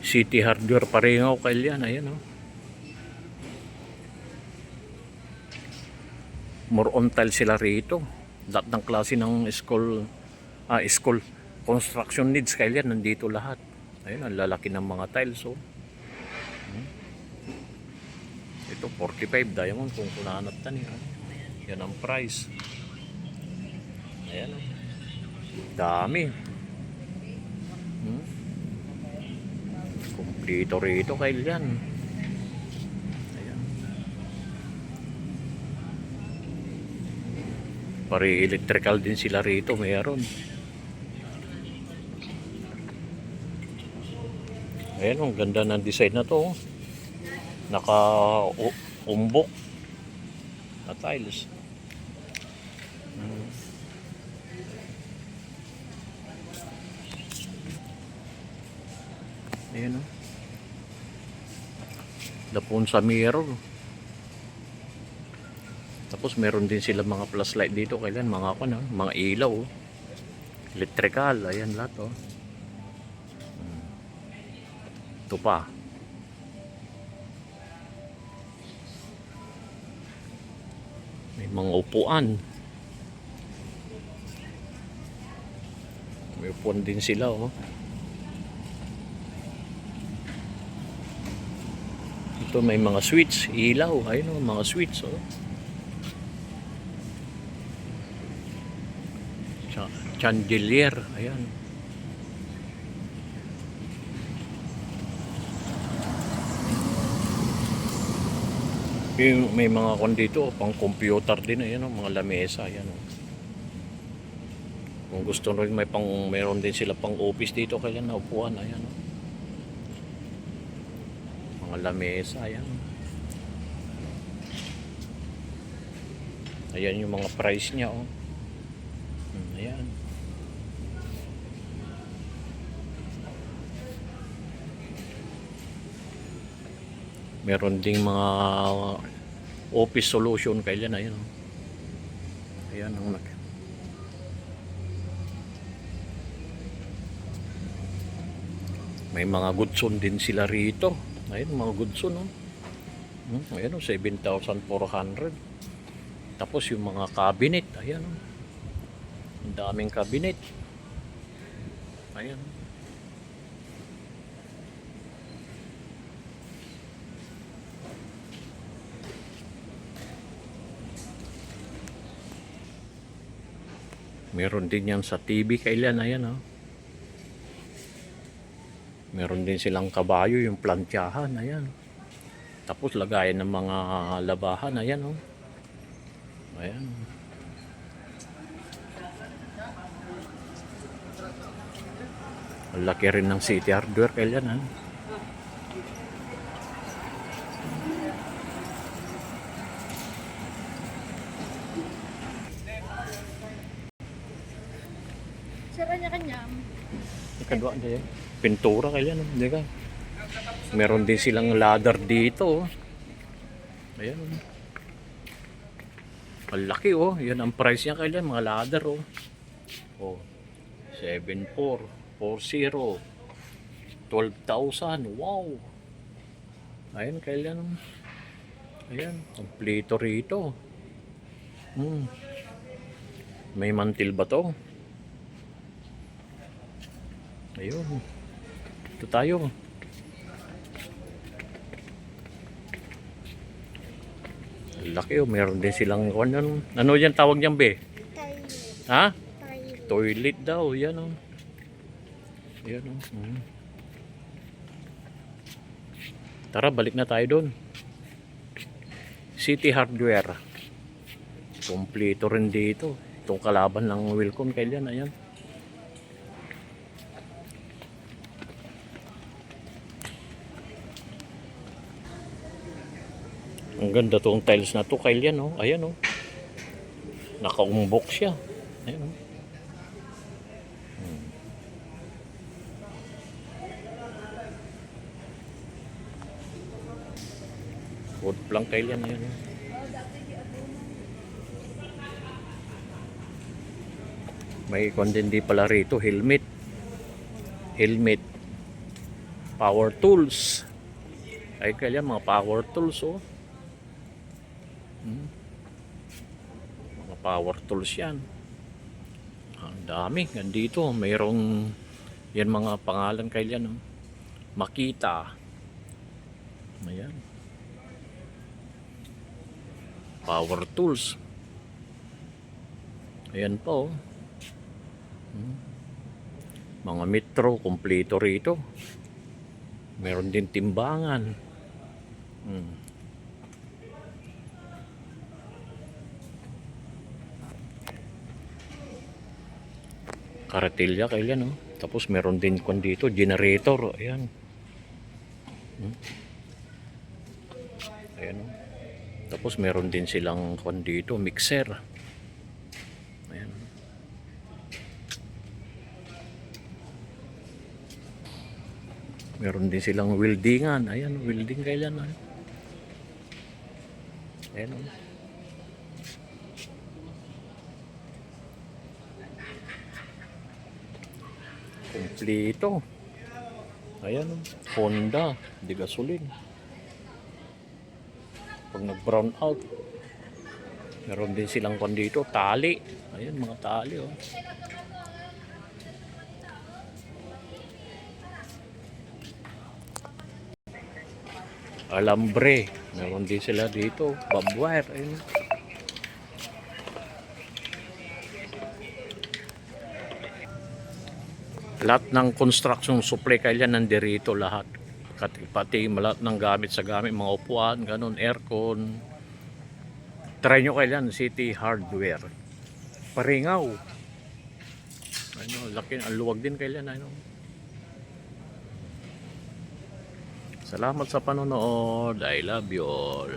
City Hardware pareho kailan, ayan oh. More on tile sila rito. Lahat ng klase ng school construction needs kailan nandito lahat. Ayun, ang lalaki ng mga tiles oh. Ito 45 diamond kung kunanap tani. Yan ang price. Ayan oh. Dami. Kompleto rito kailan. Pare electrical din sila rito, mayroon. Ayan, ang ganda ng design na to. Naka-umbok na tiles. Ayan o. Dapon sa mirror. Tapos meron din sila mga flashlight dito kailan mga mga ilaw, electrical, ayan lahat oh. Ito pa. May mga upuan. May upuan din sila oh. Ito may mga switch, ilaw, ayun oh, mga switch oh. Chandelier, ayan. May mga kon dito, pang computer din, ayan, mga lamesa, ayan. Kung gusto rin mayroon din sila pang office dito, kaya na upuan, ayan. Mga lamesa, ayan. Ayan yung mga price niya, oh. Ayan. Meron ding mga office solution kailan, ayan. Ayan ang may mga Goodson din sila rito. Ayan mga Goodson oh. Ayan oh, 7,400. Tapos yung mga cabinet, ayan oh. Ang daming cabinet. Ayan. Meron din yan sa TV kailan, ayan oh. Meron din silang kabayo, yung plantyahan, ayan. Tapos lagayan ng mga labahan, ayan oh. Ayan. Ang laki rin ng City Hardware kailan ha. Sa kanya-kanya. Ikadwa din. Pintura kailan, hindi ka. Meron din silang ladder dito. Ayan. Ang laki oh. Yan ang price niya kailan, mga ladder oh. Oh. 7,440. 12,000. Wow. Ayan kailan. Ayan, kompleto rito. May mantil ba to? Ayun. Ito tayo. Laki oh, meron din silang ano yan tawag niyan be? Toilet. Ha? Toilet. Toilet daw, yan oh. Yan oh. Tara, balik na tayo doon. City Hardware. Kompleto rin dito. Itong kalaban ng Wilcon kailan, ayan. Ang ganda tong tiles na to, kailan oh. Ayan oh. Nakaumbok siya. Ayan oh. Wood plank kailan, ayan oh. May kondindi pala rito, helmet. Power tools. Ay kaya mga power tools oh. Mga power tools yan. Ang dami. Nandito. Mayroong yan mga pangalan kaya no? Makita. Ayan. Power tools. Ayan po. Mga metro, kumpleto rito. Meron din timbangan. Karatilya kaya no. Tapos meron din kung dito, generator. Ayan. Ayan. Tapos meron din silang kung dito, mixer. Ayan. Meron din silang weldingan. Ayan, welding kailan. Ayan. Kompleto. Ayan, Honda, di gasolin. Pag nag-brown out, meron din silang kung dito, tali. Ayan, mga tali, oh. Alambre, meron din sila dito, barbed wire. Ayun. Lahat ng construction supply kaya nandirito lahat. Pati lahat ng gamit sa gamit, mga upuan, ganun, aircon. Try nyo kailan, City Hardware. Paringaw. Ano, laki, ang luwag din kailan. Ano. Salamat sa panonood. I love you all.